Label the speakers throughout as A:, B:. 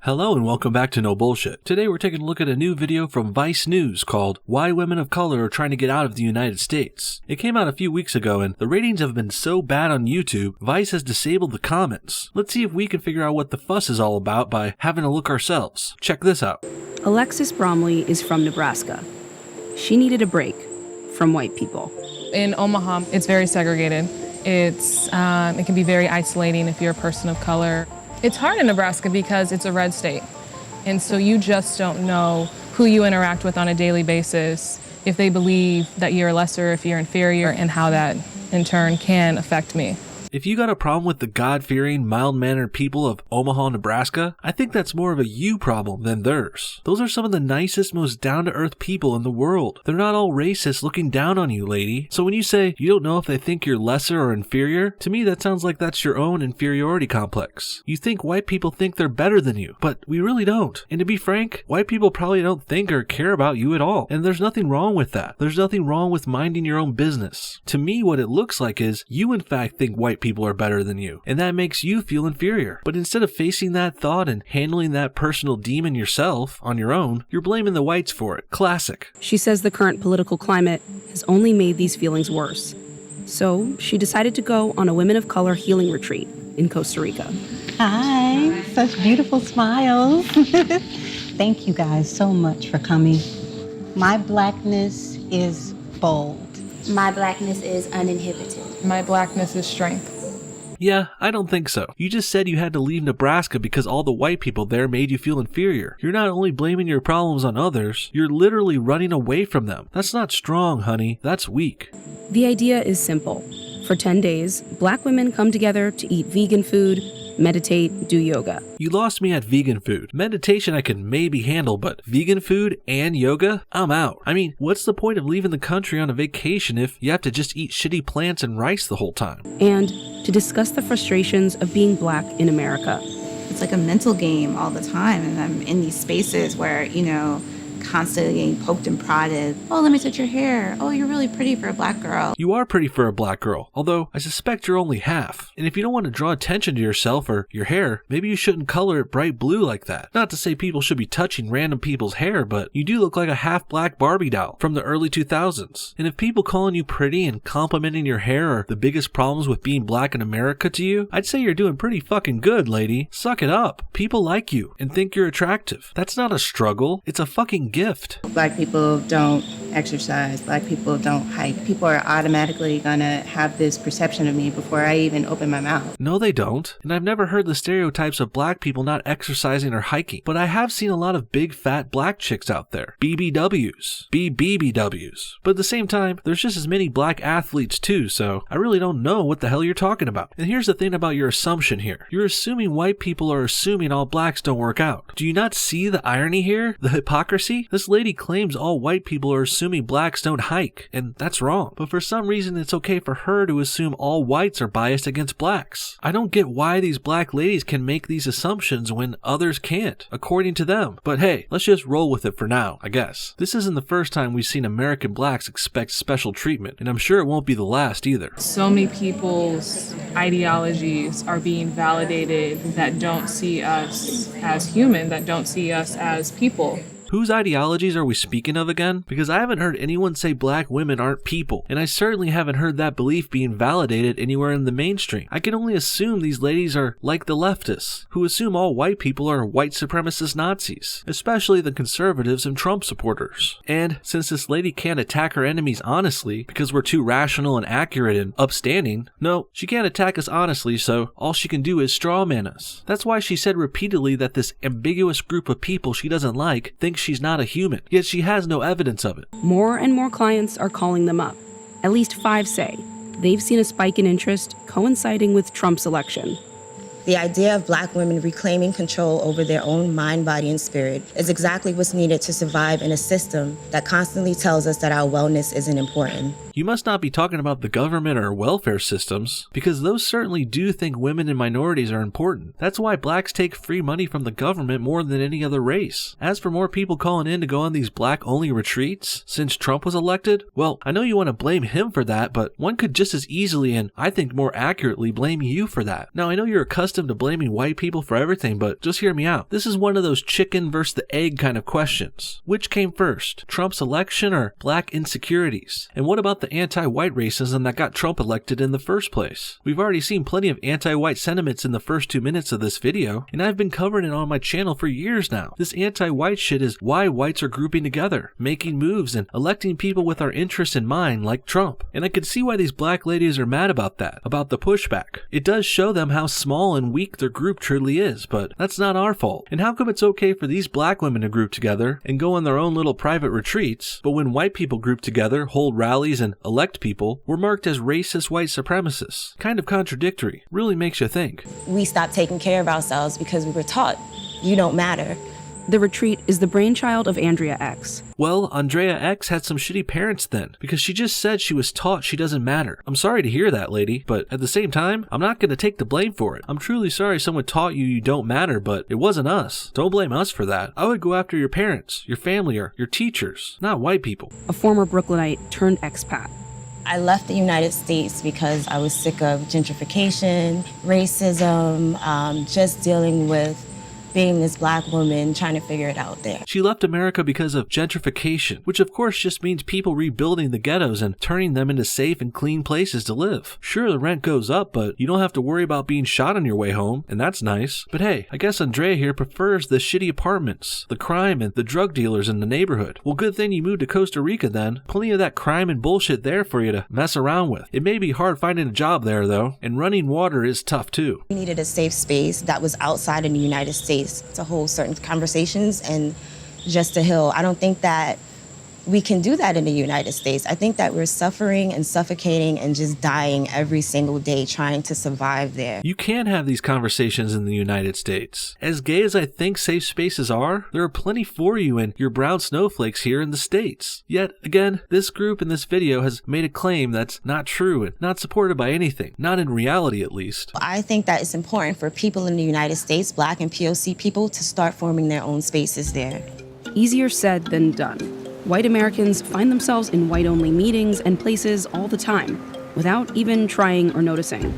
A: Hello and welcome back to No Bullshit. Today we're taking a look at a new video from Vice News called Why Women of Color Are Trying to Get Out of the United States. It came out a few weeks ago and the ratings have been so bad on YouTube, Vice has disabled the comments. Let's see if we can figure out what the fuss is all about by having a look ourselves. Check this out.
B: Alexis Bromley is from Nebraska. She needed a break from white people.
C: In Omaha, it's very segregated. It can be very isolating if you're a person of color. It's hard in Nebraska because it's a red state. And so you just don't know who you interact with on a daily basis, if they believe that you're lesser, if you're inferior, and how that in turn can affect me.
A: If you got a problem with the God-fearing, mild-mannered people of Omaha, Nebraska, I think that's more of a you problem than theirs. Those are some of the nicest, most down-to-earth people in the world. They're not all racist looking down on you, lady. So when you say you don't know if they think you're lesser or inferior, to me that sounds like that's your own inferiority complex. You think white people think they're better than you, but we really don't. And to be frank, white people probably don't think or care about you at all. And there's nothing wrong with that. There's nothing wrong with minding your own business. To me, what it looks like is you in fact think white people are better than you, and that makes you feel inferior. But instead of facing that thought and handling that personal demon yourself on your own, you're blaming the whites for it. Classic.
B: She says the current political climate has only made these feelings worse. So she decided to go on a Women of Color healing retreat in Costa Rica.
D: Hi, such beautiful smiles. Thank you guys so much for coming. My blackness is bold.
E: My blackness is uninhibited.
C: My blackness is strength.
A: Yeah, I don't think so. You just said you had to leave Nebraska because all the white people there made you feel inferior. You're not only blaming your problems on others, you're literally running away from them. That's not strong, honey. That's weak.
B: The idea is simple. For 10 days, black women come together to eat vegan food, meditate, do yoga.
A: You lost me at vegan food. Meditation I can maybe handle, but vegan food and yoga? I'm out. I mean, what's the point of leaving the country on a vacation if you have to just eat shitty plants and rice the whole time?
B: And to discuss the frustrations of being black in America.
F: It's like a mental game all the time, and I'm in these spaces where, constantly getting poked and prodded. Oh, let me touch your hair. Oh, you're really pretty for a black girl.
A: You are pretty for a black girl, although I suspect you're only half. And if you don't want to draw attention to yourself or your hair, maybe you shouldn't color it bright blue like that. Not to say people should be touching random people's hair, but you do look like a half-black Barbie doll from the early 2000s. And if people calling you pretty and complimenting your hair are the biggest problems with being black in America to you, I'd say you're doing pretty fucking good, lady. Suck it up. People like you and think you're attractive. That's not a struggle. It's a fucking gift.
F: Black people don't exercise. Black people don't hike. People are automatically gonna have this perception of me before I even open my mouth.
A: No, they don't. And I've never heard the stereotypes of black people not exercising or hiking. But I have seen a lot of big fat black chicks out there. BBWs. BBBWs. But at the same time, there's just as many black athletes too, so I really don't know what the hell you're talking about. And here's the thing about your assumption here. You're assuming white people are assuming all blacks don't work out. Do you not see the irony here? The hypocrisy? This lady claims all white people are assuming blacks don't hike, and that's wrong. But for some reason, it's okay for her to assume all whites are biased against blacks. I don't get why these black ladies can make these assumptions when others can't, according to them. But hey, let's just roll with it for now, I guess. This isn't the first time we've seen American blacks expect special treatment, and I'm sure it won't be the last either.
C: So many people's ideologies are being validated that don't see us as human, that don't see us as people.
A: Whose ideologies are we speaking of again? Because I haven't heard anyone say black women aren't people, and I certainly haven't heard that belief being validated anywhere in the mainstream. I can only assume these ladies are like the leftists, who assume all white people are white supremacist Nazis, especially the conservatives and Trump supporters. And since this lady can't attack her enemies honestly because we're too rational and accurate and upstanding, no, she can't attack us honestly, so all she can do is strawman us. That's why she said repeatedly that this ambiguous group of people she doesn't like thinks she's not a human, yet she has no evidence of it.
B: More and more clients are calling them up. At least 5 say they've seen a spike in interest coinciding with Trump's election.
G: The idea of black women reclaiming control over their own mind, body, and spirit is exactly what's needed to survive in a system that constantly tells us that our wellness isn't important.
A: You must not be talking about the government or welfare systems, because those certainly do think women and minorities are important. That's why blacks take free money from the government more than any other race. As for more people calling in to go on these black-only retreats since Trump was elected, well, I know you want to blame him for that, but one could just as easily and I think more accurately blame you for that. Now, I know you're accustomed to blaming white people for everything, but just hear me out. This is one of those chicken versus the egg kind of questions. Which came first, Trump's election or black insecurities? And what about the anti-white racism that got Trump elected in the first place? We've already seen plenty of anti-white sentiments in the first 2 minutes of this video, and I've been covering it on my channel for years now. This anti-white shit is why whites are grouping together, making moves, and electing people with our interests in mind like Trump. And I can see why these black ladies are mad about that, about the pushback. It does show them how small and weak their group truly is, but that's not our fault. And how come it's okay for these black women to group together and go on their own little private retreats, but when white people group together, hold rallies, and elect people, we're marked as racist white supremacists? Kind of contradictory. Really makes you think.
G: We stopped taking care of ourselves because we were taught, you don't matter.
B: The retreat is the brainchild of Andrea X.
A: Well, Andrea X had some shitty parents then, because she just said she was taught she doesn't matter. I'm sorry to hear that, lady, but at the same time, I'm not going to take the blame for it. I'm truly sorry someone taught you don't matter, but it wasn't us. Don't blame us for that. I would go after your parents, your family, or your teachers, not white people.
B: A former Brooklynite turned expat.
G: I left the United States because I was sick of gentrification, racism, just dealing with being this black woman trying to figure it out there.
A: She left America because of gentrification, which of course just means people rebuilding the ghettos and turning them into safe and clean places to live. Sure, the rent goes up, but you don't have to worry about being shot on your way home, and that's nice. But hey, I guess Andrea here prefers the shitty apartments, the crime, and the drug dealers in the neighborhood. Well, good thing you moved to Costa Rica then. Plenty of that crime and bullshit there for you to mess around with. It may be hard finding a job there though, and running water is tough too.
G: We needed a safe space that was outside in the United States to hold certain conversations and just to heal. I don't think that we can do that in the United States. I think that we're suffering and suffocating and just dying every single day trying to survive there.
A: You can have these conversations in the United States. As gay as I think safe spaces are, there are plenty for you and your brown snowflakes here in the States. Yet, again, this group in this video has made a claim that's not true and not supported by anything, not in reality at least.
G: I think that it's important for people in the United States, Black and POC people, to start forming their own spaces there.
B: Easier said than done. White Americans find themselves in white-only meetings and places all the time, without even trying or noticing.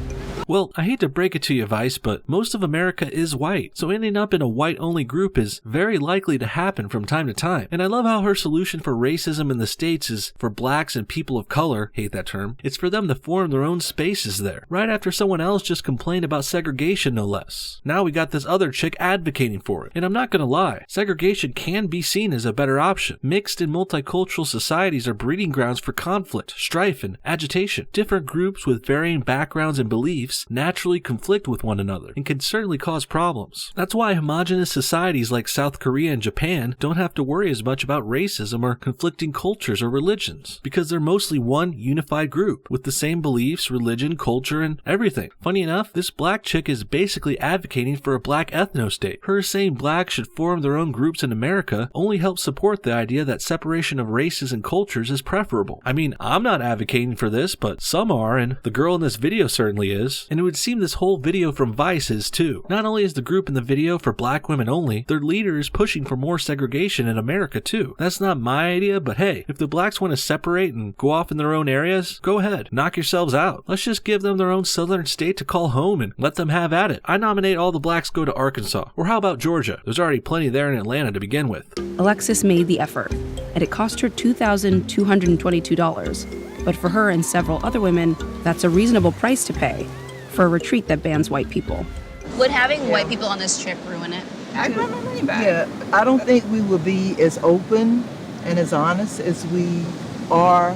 A: Well, I hate to break it to you, Vice, but most of America is white, so ending up in a white-only group is very likely to happen from time to time. And I love how her solution for racism in the States is for blacks and people of color, hate that term, it's for them to form their own spaces there, right after someone else just complained about segregation no less. Now we got this other chick advocating for it. And I'm not gonna lie, segregation can be seen as a better option. Mixed and multicultural societies are breeding grounds for conflict, strife, and agitation. Different groups with varying backgrounds and beliefs naturally conflict with one another and can certainly cause problems. That's why homogenous societies like South Korea and Japan don't have to worry as much about racism or conflicting cultures or religions, because they're mostly one unified group with the same beliefs, religion, culture, and everything. Funny enough, this black chick is basically advocating for a black ethno-state. Her saying blacks should form their own groups in America only helps support the idea that separation of races and cultures is preferable. I mean, I'm not advocating for this, but some are, and the girl in this video certainly is. And it would seem this whole video from Vice is too. Not only is the group in the video for black women only, their leader is pushing for more segregation in America too. That's not my idea, but hey, if the blacks want to separate and go off in their own areas, go ahead, knock yourselves out. Let's just give them their own southern state to call home and let them have at it. I nominate all the blacks go to Arkansas. Or how about Georgia? There's already plenty there in Atlanta to begin with.
B: Alexis made the effort, and it cost her $2,222. But for her and several other women, that's a reasonable price to pay for a retreat that bans white people.
H: Would having white people on this trip ruin it?
F: I got my money back.
I: Yeah, I don't think we will be as open and as honest as we are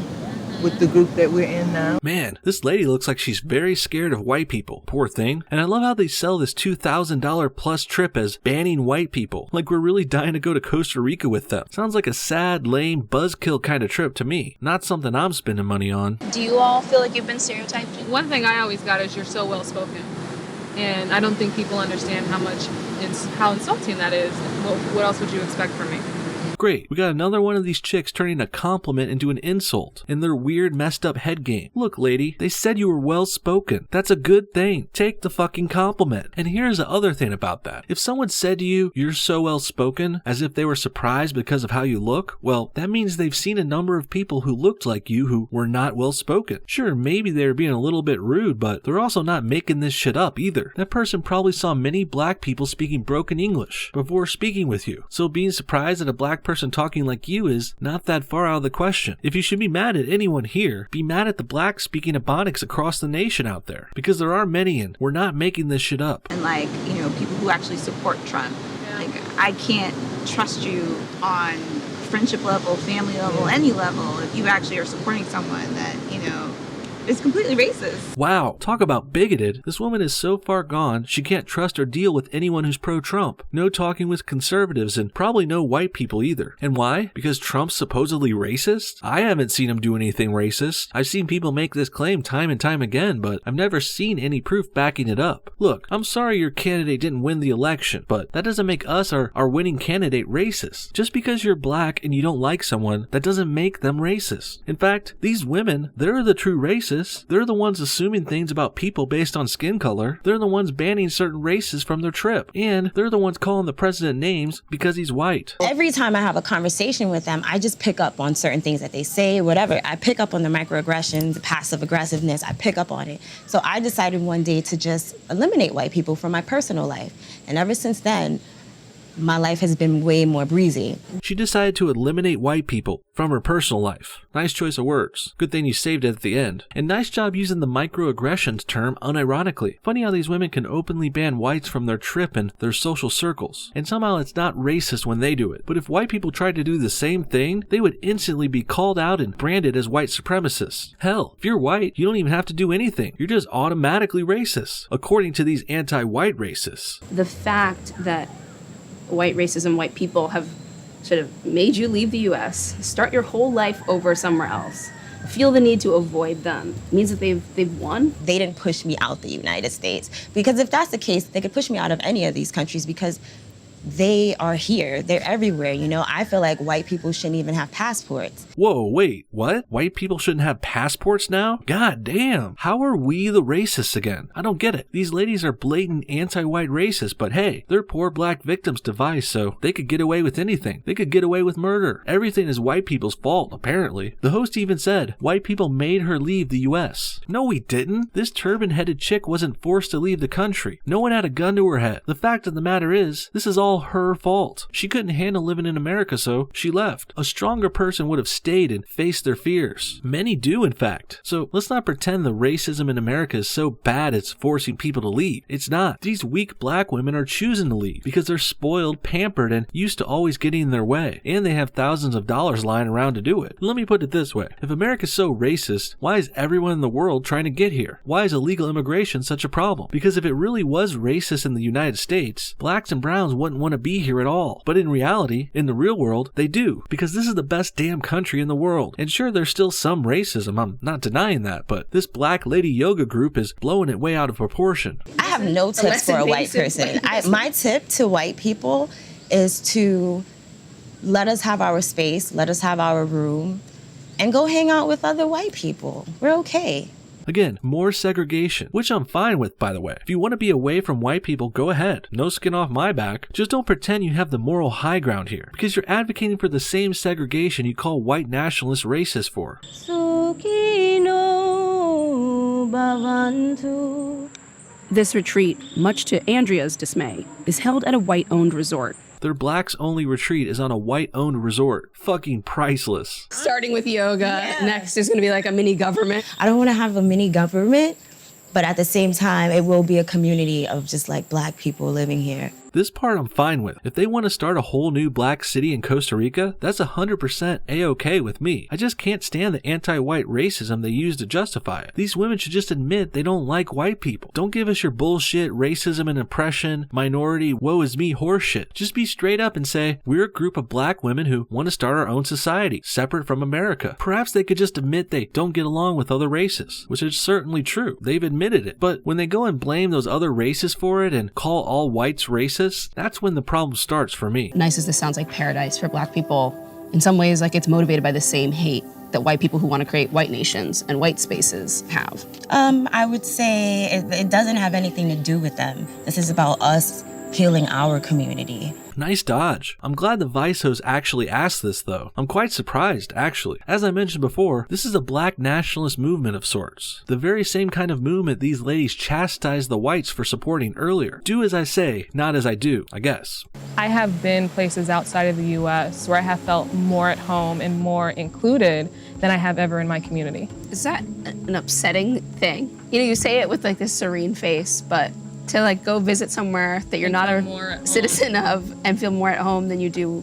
I: with the group that we're in now.
A: Man, this lady looks like she's very scared of white people. Poor thing. And I love how they sell this $2,000 plus trip as banning white people. Like we're really dying to go to Costa Rica with them. Sounds like a sad, lame, buzzkill kind of trip to me. Not something I'm spending money on.
H: Do you all feel like you've been stereotyped?
C: One thing I always got is you're so well spoken. And I don't think people understand how insulting that is. What else would you expect from me?
A: Great, we got another one of these chicks turning a compliment into an insult in their weird messed up head game. Look, lady, they said you were well spoken. That's a good thing. Take the fucking compliment. And here's the other thing about that. If someone said to you, you're so well spoken, as if they were surprised because of how you look, well, that means they've seen a number of people who looked like you who were not well spoken. Sure, maybe they were being a little bit rude, but they're also not making this shit up either. That person probably saw many black people speaking broken English before speaking with you. So being surprised at a black person talking like you is not that far out of the question. If you should be mad at anyone here, be mad at the blacks speaking Ebonics across the nation out there. Because there are many and we're not making this shit up.
F: And like, you know, people who actually support Trump. Like, I can't trust you on friendship level, family level, any level if you actually are supporting someone that, you know, is completely racist.
A: Wow, talk about bigoted. This woman is so far gone, she can't trust or deal with anyone who's pro-Trump. No talking with conservatives and probably no white people either. And why? Because Trump's supposedly racist? I haven't seen him do anything racist. I've seen people make this claim time and time again, but I've never seen any proof backing it up. Look, I'm sorry your candidate didn't win the election, but that doesn't make us, our winning candidate, racist. Just because you're black and you don't like someone, that doesn't make them racist. In fact, these women, they're the true racists. They're the ones assuming things about people based on skin color. They're the ones banning certain races from their trip. And they're the ones calling the president names because he's white.
G: Every time I have a conversation with them, I just pick up on certain things that they say, whatever. I pick up on the microaggressions, the passive aggressiveness. I pick up on it. So I decided one day to just eliminate white people from my personal life. And ever since then, my life has been way more breezy.
A: She decided to eliminate white people from her personal life. Nice choice of words. Good thing you saved it at the end. And nice job using the microaggressions term unironically. Funny how these women can openly ban whites from their trip and their social circles. And somehow it's not racist when they do it. But if white people tried to do the same thing, they would instantly be called out and branded as white supremacists. Hell, if you're white, you don't even have to do anything. You're just automatically racist, according to these anti-white racists.
B: The fact that white races and white people have sort of made you leave the U.S., start your whole life over somewhere else, feel the need to avoid them, means that they've won?
G: They didn't push me out the United States. Because if that's the case, they could push me out of any of these countries because they are here. They're everywhere, you know? I feel like white people shouldn't even have passports.
A: Whoa, wait, what? White people shouldn't have passports now? God damn. How are we the racists again? I don't get it. These ladies are blatant anti-white racists, but hey, they're poor black victims' device, so they could get away with anything. They could get away with murder. Everything is white people's fault, apparently. The host even said, white people made her leave the US. No, we didn't. This turban-headed chick wasn't forced to leave the country. No one had a gun to her head. The fact of the matter is, this is all her fault. She couldn't handle living in America, so she left. A stronger person would have stayed and faced their fears. Many do, in fact. So let's not pretend the racism in America is so bad it's forcing people to leave. It's not. These weak black women are choosing to leave because they're spoiled, pampered, and used to always getting in their way. And they have thousands of dollars lying around to do it. Let me put it this way. If America's so racist, why is everyone in the world trying to get here? Why is illegal immigration such a problem? Because if it really was racist in the United States, blacks and browns wouldn't want to be here at all. But in reality, in the real world, they do. Because this is the best damn country in the world. And sure, there's still some racism, I'm not denying that, but this black lady yoga group is blowing it way out of proportion.
G: I have no tips for a white person. My tip to white people is to let us have our space, let us have our room, and go hang out with other white people. We're okay.
A: Again, more segregation, which I'm fine with, by the way. If you want to be away from white people, go ahead. No skin off my back. Just don't pretend you have the moral high ground here, because you're advocating for the same segregation you call white nationalists racist for.
B: This retreat, much to Andrea's dismay, is held at a white-owned resort.
A: Their blacks-only retreat is on a white-owned resort. Fucking priceless.
B: Starting with yoga, next is going to be like a mini government.
G: I don't want to have a mini government, but at the same time, it will be a community of just like black people living here.
A: This part I'm fine with. If they want to start a whole new black city in Costa Rica, that's 100% A-okay with me. I just can't stand the anti-white racism they use to justify it. These women should just admit they don't like white people. Don't give us your bullshit racism and oppression, minority, woe is me horseshit. Just be straight up and say, we're a group of black women who want to start our own society, separate from America. Perhaps they could just admit they don't get along with other races, which is certainly true. They've admitted it. But when they go and blame those other races for it and call all whites racist, this, that's when the problem starts for me.
B: Nice as this sounds like paradise for black people, in some ways, like it's motivated by the same hate that white people who want to create white nations and white spaces have.
G: I would say it doesn't have anything to do with them. This is about us healing our community.
A: Nice dodge. I'm glad the Vice host actually asked this though. I'm quite surprised, actually. As I mentioned before, this is a black nationalist movement of sorts. The very same kind of movement these ladies chastised the whites for supporting earlier. Do as I say, not as I do, I guess.
C: I have been places outside of the US where I have felt more at home and more included than I have ever in my community.
B: Is that an upsetting thing? You know, you say it with like this serene face, but to like go visit somewhere that you're not a citizen of and feel more at home than you do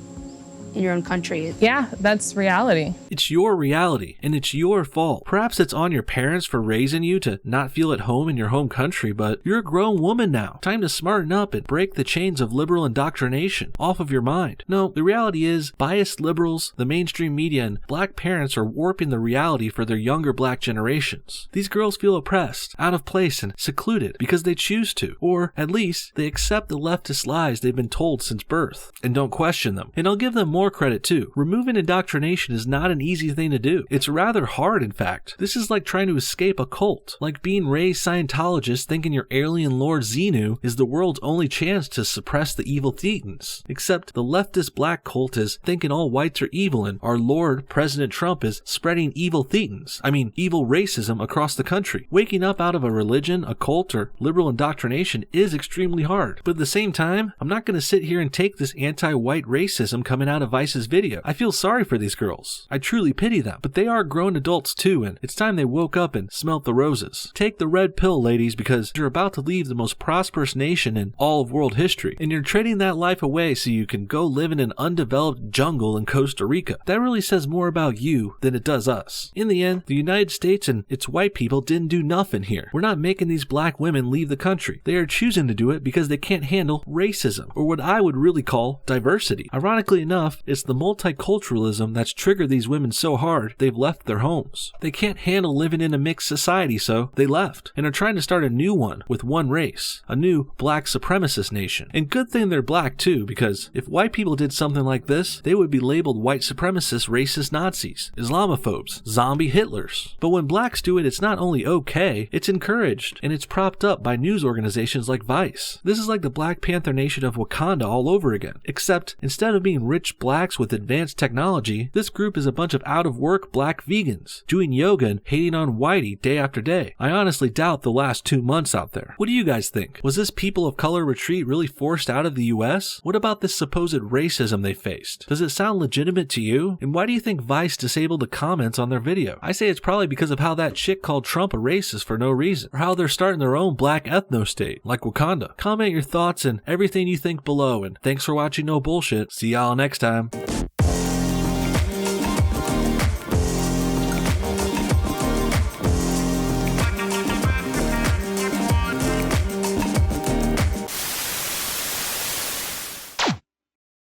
B: in your own country.
C: Yeah, that's reality.
A: It's your reality, and it's your fault. Perhaps it's on your parents for raising you to not feel at home in your home country, but you're a grown woman now. Time to smarten up and break the chains of liberal indoctrination off of your mind. No, the reality is, biased liberals, the mainstream media, and black parents are warping the reality for their younger black generations. These girls feel oppressed, out of place, and secluded because they choose to, or at least they accept the leftist lies they've been told since birth, and don't question them. And I'll give them more credit too. Removing indoctrination is not an easy thing to do. It's rather hard, in fact. This is like trying to escape a cult, like being raised Scientologist thinking your alien lord Xenu is the world's only chance to suppress the evil Thetans. Except the leftist black cult is thinking all whites are evil and our lord, President Trump, is spreading evil Thetans. I mean, evil racism across the country. Waking up out of a religion, a cult, or liberal indoctrination is extremely hard. But at the same time, I'm not going to sit here and take this anti-white racism coming out of Vice's video. I feel sorry for these girls. I truly pity them. But they are grown adults too, and it's time they woke up and smelt the roses. Take the red pill, ladies, because you're about to leave the most prosperous nation in all of world history, and you're trading that life away so you can go live in an undeveloped jungle in Costa Rica. That really says more about you than it does us. In the end, the United States and its white people didn't do nothing here. We're not making these black women leave the country. They are choosing to do it because they can't handle racism, or what I would really call diversity. Ironically enough, it's the multiculturalism that's triggered these women so hard they've left their homes. They can't handle living in a mixed society, so they left and are trying to start a new one with one race, a new black supremacist nation. And good thing they're black too, because if white people did something like this, they would be labeled white supremacists, racist Nazis, Islamophobes, zombie Hitlers. But when blacks do it, it's not only okay, it's encouraged, and it's propped up by news organizations like Vice. This is like the Black Panther Nation of Wakanda all over again, except instead of being rich blacks with advanced technology, this group is a bunch of out-of-work black vegans, doing yoga and hating on whitey day after day. I honestly doubt the last 2 months out there. What do you guys think? Was this people of color retreat really forced out of the US? What about this supposed racism they faced? Does it sound legitimate to you? And why do you think Vice disabled the comments on their video? I say it's probably because of how that chick called Trump a racist for no reason, or how they're starting their own black ethno-state, like Wakanda. Comment your thoughts and everything you think below, and thanks for watching No Bullshit. See y'all next time.